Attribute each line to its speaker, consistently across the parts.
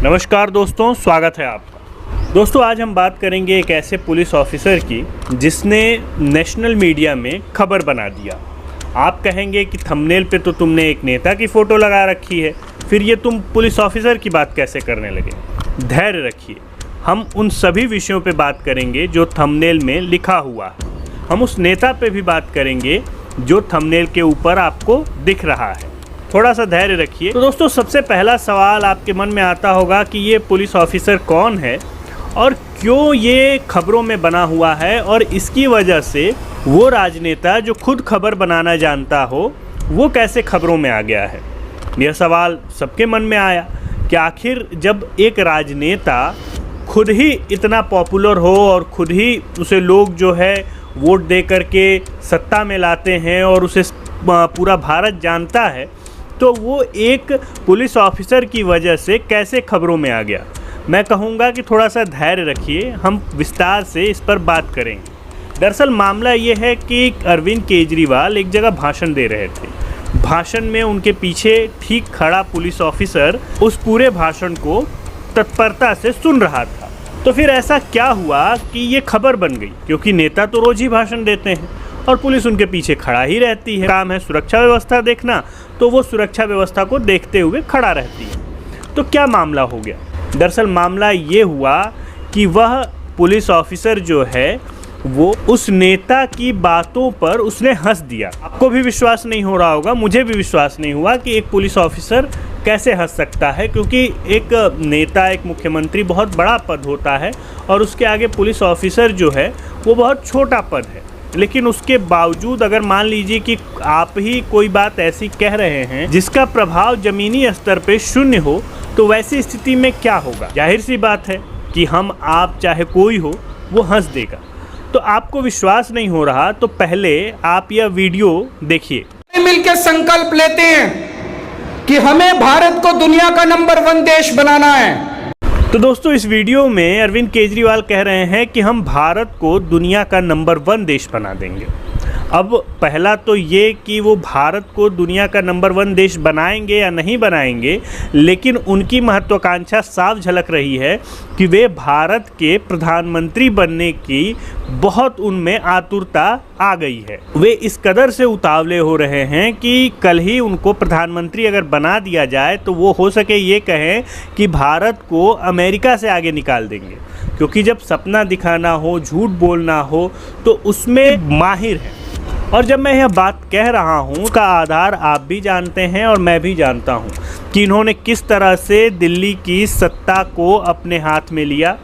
Speaker 1: नमस्कार दोस्तों, स्वागत है आपका। दोस्तों, आज हम बात करेंगे एक ऐसे पुलिस ऑफिसर की जिसने नेशनल मीडिया में खबर बना दिया। आप कहेंगे कि थंबनेल पे तो तुमने एक नेता की फ़ोटो लगा रखी है, फिर ये तुम पुलिस ऑफिसर की बात कैसे करने लगे। धैर्य रखिए, हम उन सभी विषयों पे बात करेंगे जो थंबनेल में लिखा हुआ है। हम उस नेता पे भी बात करेंगे जो थंबनेल के ऊपर आपको दिख रहा है। थोड़ा सा धैर्य रखिए। तो दोस्तों, सबसे पहला सवाल आपके मन में आता होगा कि ये पुलिस ऑफिसर कौन है और क्यों ये खबरों में बना हुआ है, और इसकी वजह से वो राजनेता जो खुद खबर बनाना जानता हो वो कैसे खबरों में आ गया है। यह सवाल सबके मन में आया कि आखिर जब एक राजनेता खुद ही इतना पॉपुलर हो और खुद ही उसे लोग जो है वोट दे करके सत्ता में लाते हैं और उसे पूरा भारत जानता है, तो वो एक पुलिस ऑफिसर की वजह से कैसे खबरों में आ गया। मैं कहूँगा कि थोड़ा सा धैर्य रखिए, हम विस्तार से इस पर बात करेंगे। दरअसल मामला ये है कि अरविंद केजरीवाल एक जगह भाषण दे रहे थे। भाषण में उनके पीछे ठीक खड़ा पुलिस ऑफिसर उस पूरे भाषण को तत्परता से सुन रहा था। तो फिर ऐसा क्या हुआ कि ये खबर बन गई, क्योंकि नेता तो रोज़ ही भाषण देते हैं और पुलिस उनके पीछे खड़ा ही रहती है। काम है सुरक्षा व्यवस्था देखना, तो वो सुरक्षा व्यवस्था को देखते हुए खड़ा रहती है। तो क्या मामला हो गया? दरअसल मामला ये हुआ कि वह पुलिस ऑफिसर जो है वो उस नेता की बातों पर उसने हंस दिया। आपको भी विश्वास नहीं हो रहा होगा, मुझे भी विश्वास नहीं हुआ कि एक पुलिस ऑफिसर कैसे हंस सकता है, क्योंकि एक नेता, एक मुख्यमंत्री बहुत बड़ा पद होता है और उसके आगे पुलिस ऑफिसर जो है वो बहुत छोटा पद है। लेकिन उसके बावजूद अगर मान लीजिए कि आप ही कोई बात ऐसी कह रहे हैं जिसका प्रभाव ज़मीनी स्तर पे शून्य हो, तो वैसी स्थिति में क्या होगा? जाहिर सी बात है कि हम, आप, चाहे कोई हो, वो हंस देगा। तो आपको विश्वास नहीं हो रहा तो पहले आप यह वीडियो देखिए।
Speaker 2: मिलकर संकल्प लेते हैं कि हमें भारत को दुनिया का नंबर 1 देश बनाना है।
Speaker 1: तो दोस्तों, इस वीडियो में अरविंद केजरीवाल कह रहे हैं कि हम भारत को दुनिया का नंबर 1 देश बना देंगे। अब पहला तो ये कि वो भारत को दुनिया का नंबर 1 देश बनाएंगे या नहीं बनाएंगे, लेकिन उनकी महत्वाकांक्षा साफ झलक रही है कि वे भारत के प्रधानमंत्री बनने की बहुत उनमें आतुरता आ गई है। वे इस कदर से उतावले हो रहे हैं कि कल ही उनको प्रधानमंत्री अगर बना दिया जाए तो वो हो सके ये कहें कि भारत को अमेरिका से आगे निकाल देंगे, क्योंकि जब सपना दिखाना हो, झूठ बोलना हो, तो उसमें माहिर है। और जब मैं यह बात कह रहा हूँ का आधार आप भी जानते हैं और मैं भी जानता हूँ कि इन्होंने किस तरह से दिल्ली की सत्ता को अपने हाथ में लिया,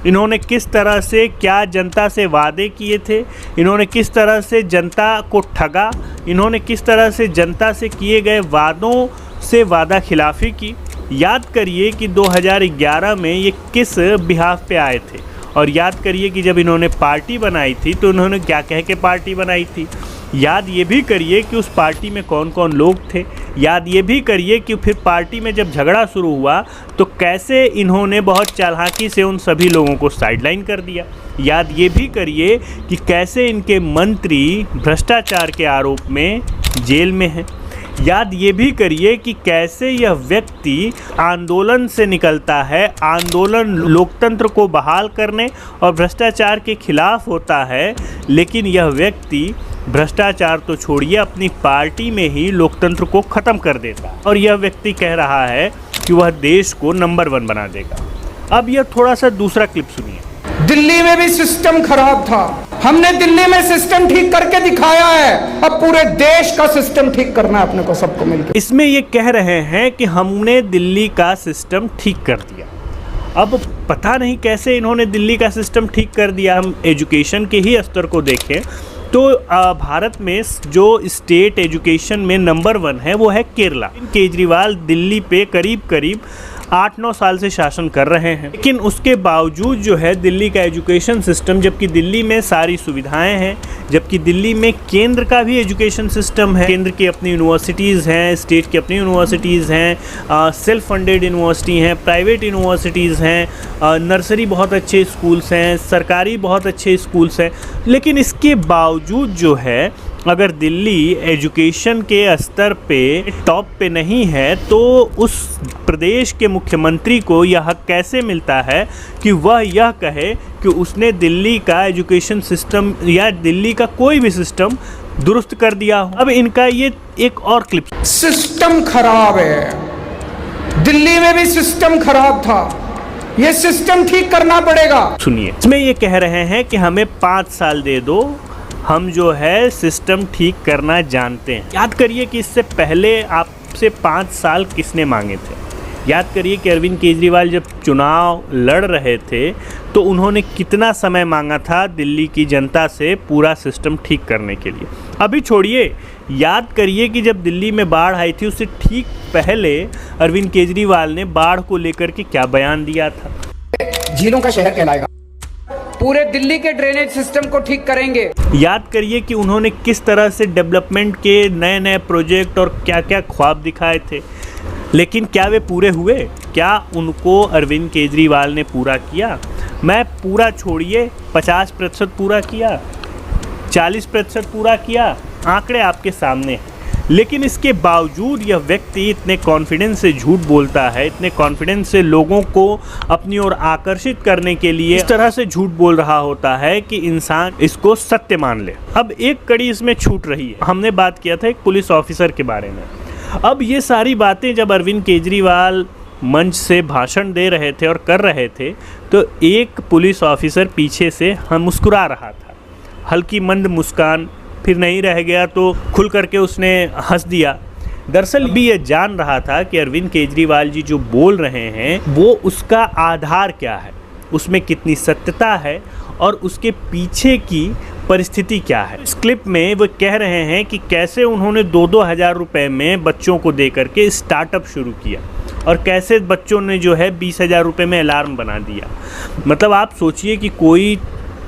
Speaker 1: इन्होंने किस तरह से क्या जनता से वादे किए थे, इन्होंने किस तरह से जनता को ठगा, इन्होंने किस तरह से जनता से किए गए वादों से वादा खिलाफ़ी की। याद करिए कि 2011 में ये किस बिहाफ पे आए थे, और याद करिए कि जब इन्होंने पार्टी बनाई थी तो इन्होंने क्या कह के पार्टी बनाई थी। याद ये भी करिए कि उस पार्टी में कौन कौन लोग थे। याद ये भी करिए कि फिर पार्टी में जब झगड़ा शुरू हुआ तो कैसे इन्होंने बहुत चालाकी से उन सभी लोगों को साइडलाइन कर दिया। याद ये भी करिए कि कैसे इनके मंत्री भ्रष्टाचार के आरोप में जेल में हैं। याद ये भी करिए कि कैसे यह व्यक्ति आंदोलन से निकलता है, आंदोलन लोकतंत्र को बहाल करने और भ्रष्टाचार के खिलाफ होता है, लेकिन यह व्यक्ति भ्रष्टाचार तो छोड़िए, अपनी पार्टी में ही लोकतंत्र को ख़त्म कर देता है। और यह व्यक्ति कह रहा है कि वह देश को नंबर 1 बना देगा। अब यह थोड़ा सा दूसरा क्लिप सुनिए।
Speaker 2: दिल्ली में भी सिस्टम खराब था, हमने दिल्ली में सिस्टम ठीक करके दिखाया है, अब पूरे देश का सिस्टम ठीक करना है अपने को, सबको मिलकर।
Speaker 1: इसमें ये कह रहे हैं कि हमने दिल्ली का सिस्टम ठीक कर दिया। अब पता नहीं कैसे इन्होंने दिल्ली का सिस्टम ठीक कर दिया। हम एजुकेशन के ही स्तर को देखें तो भारत में जो स्टेट एजुकेशन में नंबर 1 है वो है केरला। केजरीवाल दिल्ली पे करीब 8-9 साल से शासन कर रहे हैं, लेकिन उसके बावजूद जो है दिल्ली का एजुकेशन सिस्टम, जबकि दिल्ली में सारी सुविधाएं हैं, जबकि दिल्ली में केंद्र का भी एजुकेशन सिस्टम है, केंद्र की अपनी यूनिवर्सिटीज़ हैं, स्टेट की अपनी यूनिवर्सिटीज़ हैं, सेल्फ फंडेड यूनिवर्सिटी हैं, प्राइवेट यूनिवर्सिटीज़ हैं, नर्सरी बहुत अच्छे स्कूल्स हैं, सरकारी बहुत अच्छे स्कूल्स हैं, लेकिन इसके बावजूद जो है अगर दिल्ली एजुकेशन के स्तर पे टॉप पे नहीं है तो उस प्रदेश के मुख्यमंत्री को यह हक कैसे मिलता है कि वह यह कहे कि उसने दिल्ली का एजुकेशन सिस्टम या दिल्ली का कोई भी सिस्टम दुरुस्त कर दिया हो। अब इनका ये एक और क्लिप।
Speaker 2: सिस्टम खराब है, दिल्ली में भी सिस्टम खराब था, ये सिस्टम ठीक करना पड़ेगा।
Speaker 1: सुनिए, इसमें ये कह रहे हैं कि हमें 5 साल दे दो, हम जो है सिस्टम ठीक करना जानते हैं। याद करिए कि इससे पहले आपसे 5 साल किसने मांगे थे। याद करिए कि अरविंद केजरीवाल जब चुनाव लड़ रहे थे तो उन्होंने कितना समय मांगा था दिल्ली की जनता से पूरा सिस्टम ठीक करने के लिए। अभी छोड़िए, याद करिए कि जब दिल्ली में बाढ़ आई थी उससे ठीक पहले अरविंद केजरीवाल ने बाढ़ को लेकर के क्या बयान दिया था।
Speaker 2: झीलों का शहर कहलाएगा, पूरे दिल्ली के ड्रेनेज सिस्टम को ठीक करेंगे।
Speaker 1: याद करिए कि उन्होंने किस तरह से डेवलपमेंट के नए नए प्रोजेक्ट और क्या क्या ख्वाब दिखाए थे, लेकिन क्या वे पूरे हुए? क्या उनको अरविंद केजरीवाल ने पूरा किया? मैं पूरा छोड़िए, 50% पूरा किया, 40% पूरा किया, आंकड़े आपके सामने हैं। लेकिन इसके बावजूद यह व्यक्ति इतने कॉन्फिडेंस से झूठ बोलता है, इतने कॉन्फिडेंस से लोगों को अपनी ओर आकर्षित करने के लिए इस तरह से झूठ बोल रहा होता है कि इंसान इसको सत्य मान ले। अब एक कड़ी इसमें छूट रही है। हमने बात किया था एक पुलिस ऑफिसर के बारे में। अब ये सारी बातें जब अरविंद केजरीवाल मंच से भाषण दे रहे थे और कर रहे थे तो एक पुलिस ऑफिसर पीछे से मुस्कुरा रहा था, हल्की मंद मुस्कान, फिर नहीं रह गया तो खुल करके उसने हंस दिया। दरअसल भी ये जान रहा था कि अरविंद केजरीवाल जी जो बोल रहे हैं वो उसका आधार क्या है, उसमें कितनी सत्यता है और उसके पीछे की परिस्थिति क्या है। इस क्लिप में वो कह रहे हैं कि कैसे उन्होंने 2-2 हज़ार रुपये में बच्चों को दे करके स्टार्टअप शुरू किया और कैसे बच्चों ने जो है 20,000 रुपये में अलार्म बना दिया। मतलब आप सोचिए कि कोई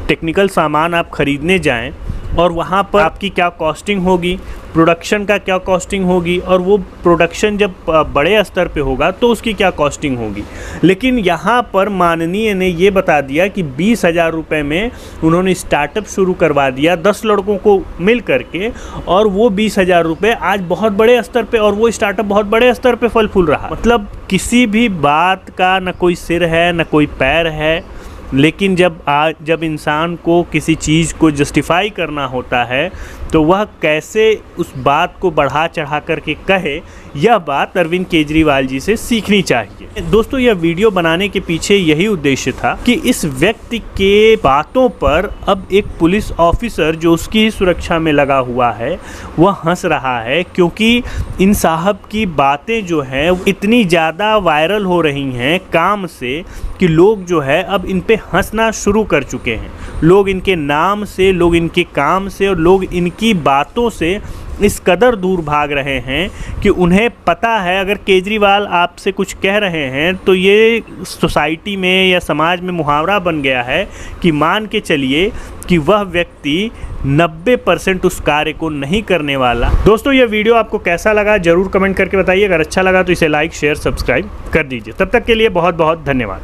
Speaker 1: टेक्निकल सामान आप ख़रीदने जाएं और वहाँ पर आपकी क्या कॉस्टिंग होगी, प्रोडक्शन का क्या कॉस्टिंग होगी, और वो प्रोडक्शन जब बड़े स्तर पे होगा तो उसकी क्या कॉस्टिंग होगी। लेकिन यहाँ पर माननीय ने ये बता दिया कि 20,000 रुपये में उन्होंने स्टार्टअप शुरू करवा दिया 10 लड़कों को मिल करके, और वो 20,000 रुपये आज बहुत बड़े स्तर पे, और वो स्टार्टअप बहुत बड़े स्तर पे फल फूल रहा। मतलब किसी भी बात का न कोई सिर है न कोई पैर है, लेकिन जब इंसान को किसी चीज़ को जस्टिफाई करना होता है तो वह कैसे उस बात को बढ़ा चढ़ा करके कहे, यह बात अरविंद केजरीवाल जी से सीखनी चाहिए। दोस्तों, यह वीडियो बनाने के पीछे यही उद्देश्य था कि इस व्यक्ति के बातों पर अब एक पुलिस ऑफिसर जो उसकी ही सुरक्षा में लगा हुआ है वह हंस रहा है, क्योंकि इन साहब की बातें जो हैं इतनी ज़्यादा वायरल हो रही हैं काम से कि लोग जो है अब इन पे हंसना शुरू कर चुके हैं। लोग इनके नाम से, लोग इनके काम से और लोग इनकी बातों से इस कदर दूर भाग रहे हैं कि उन्हें पता है अगर केजरीवाल आपसे कुछ कह रहे हैं तो ये सोसाइटी में या समाज में मुहावरा बन गया है कि मान के चलिए कि वह व्यक्ति 90% उस कार्य को नहीं करने वाला। दोस्तों, यह वीडियो आपको कैसा लगा ज़रूर कमेंट करके बताइए। अगर अच्छा लगा तो इसे लाइक, शेयर, सब्सक्राइब कर दीजिए। तब तक के लिए बहुत बहुत धन्यवाद।